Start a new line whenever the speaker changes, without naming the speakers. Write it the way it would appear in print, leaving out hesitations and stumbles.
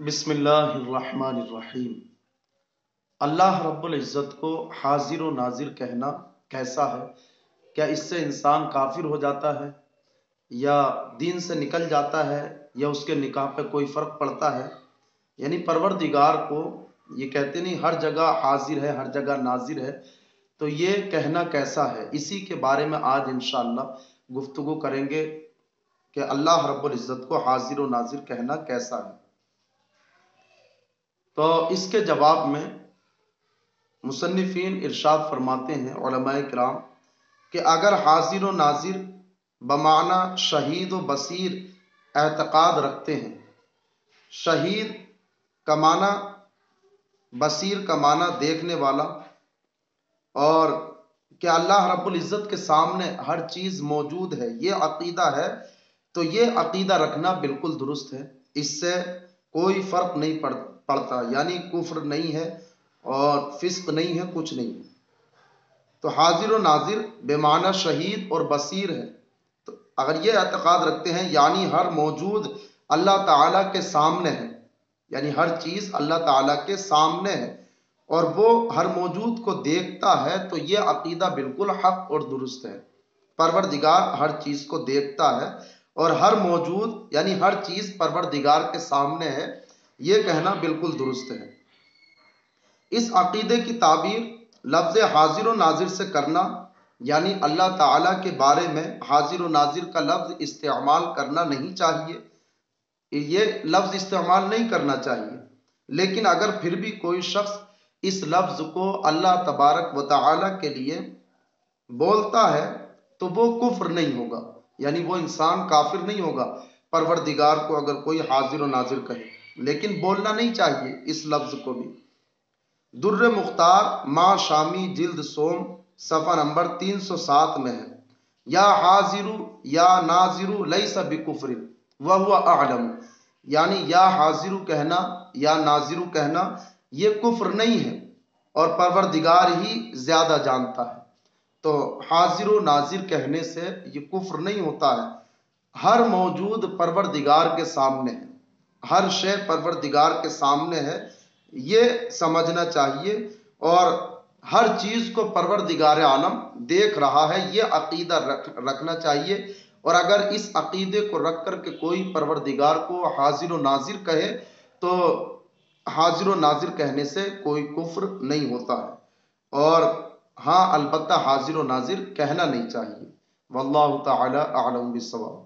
بسم اللہ الرحمن الرحیم۔ اللہ رب العزت کو حاضر و ناظر کہنا کیسا ہے؟ کیا اس سے انسان کافر ہو جاتا ہے یا دین سے نکل جاتا ہے یا اس کے نکاح پہ کوئی فرق پڑتا ہے؟ یعنی پروردگار کو یہ کہتے نہیں ہر جگہ حاضر ہے ہر جگہ ناظر ہے، تو یہ کہنا کیسا ہے؟ اسی کے بارے میں آج انشاءاللہ گفتگو کریں گے کہ اللہ رب العزت کو حاضر و ناظر کہنا کیسا ہے۔ تو اس کے جواب میں مصنفین ارشاد فرماتے ہیں علماء کرام کہ اگر حاضر و ناظر بمعنی شہید و بصیر اعتقاد رکھتے ہیں، شہید کا معنی بصیر کا معنی دیکھنے والا، اور کہ اللہ رب العزت کے سامنے ہر چیز موجود ہے، یہ عقیدہ ہے، تو یہ عقیدہ رکھنا بالکل درست ہے، اس سے کوئی فرق نہیں پڑتا، یعنی کفر نہیں ہے اور فسق نہیں ہے، کچھ نہیں ہے۔ تو حاضر و ناظر بے معنی شہید اور بصیر ہے، تو اگر یہ اعتقاد رکھتے ہیں یعنی ہر موجود اللہ تعالیٰ کے سامنے ہے، یعنی ہر چیز اللہ تعالیٰ کے سامنے ہے اور وہ ہر موجود کو دیکھتا ہے، تو یہ عقیدہ بالکل حق اور درست ہے۔ پروردگار ہر چیز کو دیکھتا ہے اور ہر موجود یعنی ہر چیز پروردگار کے سامنے ہے، یہ کہنا بالکل درست ہے۔ اس عقیدے کی تعبیر لفظ حاضر و ناظر سے کرنا، یعنی اللہ تعالیٰ کے بارے میں حاضر و ناظر کا لفظ استعمال کرنا نہیں چاہیے، یہ لفظ استعمال نہیں کرنا چاہیے، لیکن اگر پھر بھی کوئی شخص اس لفظ کو اللہ تبارک و تعالیٰ کے لیے بولتا ہے تو وہ کفر نہیں ہوگا، یعنی وہ انسان کافر نہیں ہوگا پروردگار کو اگر کوئی حاضر و ناظر کہے، لیکن بولنا نہیں چاہیے اس لفظ کو بھی۔ در مختار ماں شامی جلد سوم صفحہ نمبر 307 میں ہے، یا حاضر یا ناظر لیس بکفر وہو اعلم، یعنی یا حاضر کہنا یا ناظر کہنا یہ کفر نہیں ہے اور پروردگار ہی زیادہ جانتا ہے۔ تو حاضر و ناظر کہنے سے یہ کفر نہیں ہوتا ہے، ہر موجود پروردگار کے سامنے ہے، ہر شے پروردگار کے سامنے ہے، یہ سمجھنا چاہیے، اور ہر چیز کو پروردگار عالم دیکھ رہا ہے، یہ عقیدہ رکھنا چاہیے۔ اور اگر اس عقیدے کو رکھ کر کے کوئی پروردگار کو حاضر و ناظر کہے تو حاضر و ناظر کہنے سے کوئی کفر نہیں ہوتا ہے، اور ہاں البتہ حاضر و ناظر کہنا نہیں چاہیے۔ واللہ تعالی اعلم بالصواب۔